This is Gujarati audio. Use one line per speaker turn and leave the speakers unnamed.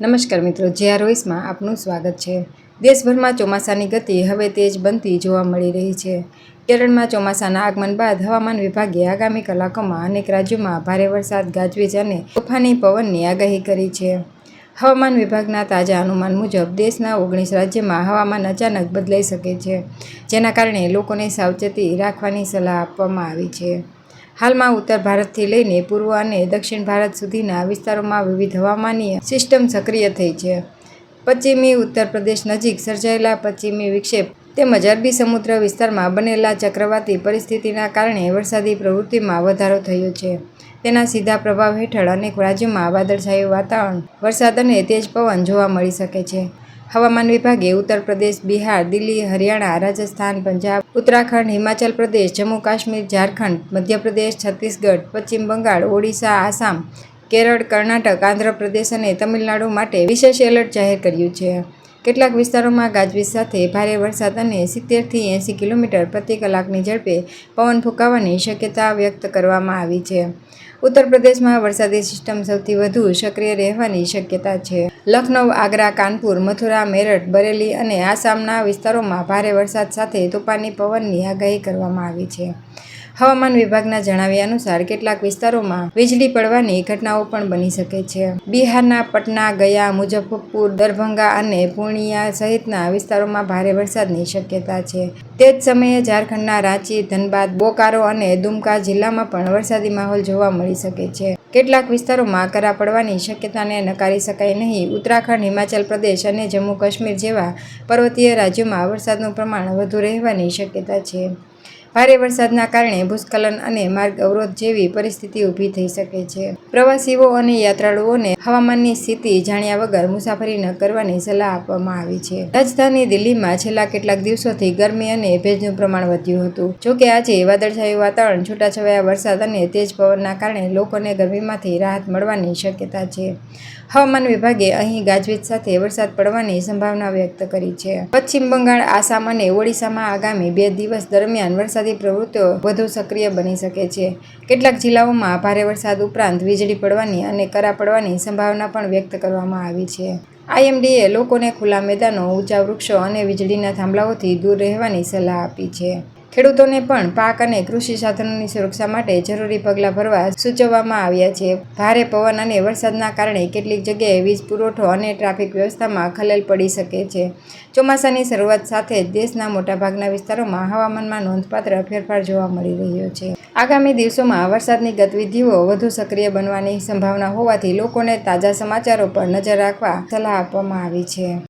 નમસ્કાર મિત્રો, જેઆર વોઇસમાં આપનું સ્વાગત છે। દેશભરમાં ચોમાસાની ગતિ હવે તેજ બનતી જોવા મળી રહી છે। કેરળમાં ચોમાસાના આગમન બાદ હવામાન વિભાગે આગામી કલાકોમાં અનેક રાજ્યોમાં ભારે વરસાદ, ગાજવીજ અને તોફાની પવનની આગાહી કરી છે। હવામાન વિભાગના તાજા અનુમાન મુજબ દેશના 19 રાજ્યોમાં હવામાન અચાનક બદલાઈ શકે છે, જેના કારણે લોકોને સાવચેતી રાખવાની સલાહ આપવામાં આવી છે। હાલમાં ઉત્તર ભારતથી લઈને પૂર્વ અને દક્ષિણ ભારત સુધીના વિસ્તારોમાં વિવિધ હવામાનીય સિસ્ટમ સક્રિય થઈ છે। પશ્ચિમી ઉત્તર પ્રદેશ નજીક સર્જાયેલા પશ્ચિમી વિક્ષેપ તેમજ અરબી સમુદ્ર વિસ્તારમાં બનેલા ચક્રવાતી પરિસ્થિતિના કારણે વરસાદી પ્રવૃત્તિમાં વધારો થયો છે। તેના સીધા પ્રભાવ હેઠળ અનેક રાજ્યોમાં વાદળછાયું વાતાવરણ, વરસાદ અને તેજ પવન જોવા મળી શકે છે। હવામાન વિભાગે ઉત્તર પ્રદેશ, બિહાર, દિલ્હી, હરિયાણા, રાજસ્થાન, પંજાબ, ઉત્તરાખંડ, હિમાચલ પ્રદેશ, જમ્મુ કાશ્મીર, ઝારખંડ, મધ્યપ્રદેશ, છત્તીસગઢ, પશ્ચિમ બંગાળ, ઓડિશા, આસામ, કેરળ, કર્ણાટક, આંધ્રપ્રદેશ અને તમિલનાડુ માટે વિશેષ એલર્ટ જાહેર કર્યું છે। કેટલાક વિસ્તારોમાં ગાજવીજ સાથે ભારે વરસાદ અને 70થી 80 કિલોમીટર પ્રતિ કલાકની ઝડપે પવન ફૂંકાવાની શક્યતા વ્યક્ત કરવામાં આવી છે। ઉત્તર પ્રદેશમાં વરસાદી સિસ્ટમ સૌથી વધુ સક્રિય રહેવાની શક્યતા છે। લખનૌ, આગ્રા, કાનપુર, મથુરા, મેરઠ, બરેલી અને આસામના વિસ્તારોમાં ભારે વરસાદ સાથે તોફાની પવનની આગાહી કરવામાં આવી છે। હવામાન વિભાગના જણાવ્યા અનુસાર કેટલાક વિસ્તારોમાં વીજળી પડવાની ઘટનાઓ પણ બની શકે છે। બિહારના પટના, ગયા, મુઝફ્ફરપુર, દરભંગા અને પૂર્ણિયા સહિતના વિસ્તારોમાં ભારે વરસાદની શક્યતા છે। તે જ સમયે ઝારખંડના રાંચી, ધનબાદ, બોકારો અને દુમકા જિલ્લામાં પણ વરસાદી માહોલ જોવા મળી શકે છે। કેટલાક વિસ્તારોમાં કરા પડવાની શક્યતાને નકારી શકાય નહીં। ઉત્તરાખંડ, હિમાચલ પ્રદેશ અને જમ્મુ કાશ્મીર જેવા પર્વતીય રાજ્યોમાં વરસાદનું પ્રમાણ વધુ રહેવાની શક્યતા છે। ભારે વરસાદના કારણે ભૂસ્ખલન અને માર્ગ અવરોધ જેવી પરિસ્થિતિ ઊભી થઈ શકે છે। પ્રવાસીઓ અને યાત્રાળુઓને હવામાનની સ્થિતિ જાણ્યા વગર મુસાફરી ન કરવાની સલાહ આપવામાં આવી છે। રાજધાની દિલ્હીમાં છેલ્લા કેટલાક દિવસોથી ગરમી અને ભેજનું પ્રમાણ વધ્યું હતું। જોકે આજે વાદળછાયું વાતાવરણ, છૂટાછવાયા વરસાદ અને તેજ પવનના કારણે લોકોને ગરમીમાંથી રાહત મળવાની શક્યતા છે। હવામાન વિભાગે અહીં ગાજવીજ સાથે વરસાદ પડવાની સંભાવના વ્યક્ત કરી છે। પશ્ચિમ બંગાળ, આસામ અને ઓડિશામાં આગામી 2 દિવસ દરમિયાન વરસાદી પ્રવૃત્તિઓ વધુ સક્રિય બની શકે છે। કેટલાક જિલ્લાઓમાં ભારે વરસાદ ઉપરાંત વીજળી પડવાની અને કરા પડવાની સંભાવના પણ વ્યક્ત કરવામાં આવી છે। આઈએમડીએ લોકોને ખુલ્લા મેદાનો, ઊંચા વૃક્ષો અને વીજળીના થાંભલાઓથી દૂર રહેવાની સલાહ આપી છે। ખેડૂતોને પણ પાક અને કૃષિ સાધનોની સુરક્ષા માટે જરૂરી પગલાં ભરવા સૂચવવામાં આવ્યા છે। ભારે પવન અને વરસાદના કારણે કેટલીક જગ્યાએ વીજ પુરવઠો અને ટ્રાફિક વ્યવસ્થામાં ખલેલ પડી શકે છે। ચોમાસાની શરૂઆત સાથે જ દેશના મોટાભાગના વિસ્તારોમાં હવામાનમાં નોંધપાત્ર ફેરફાર જોવા મળી રહ્યો છે। આગામી દિવસોમાં વરસાદની ગતિવિધિઓ વધુ સક્રિય બનવાની સંભાવના હોવાથી લોકોને તાજા સમાચારો પર નજર રાખવા સલાહ આપવામાં આવી છે।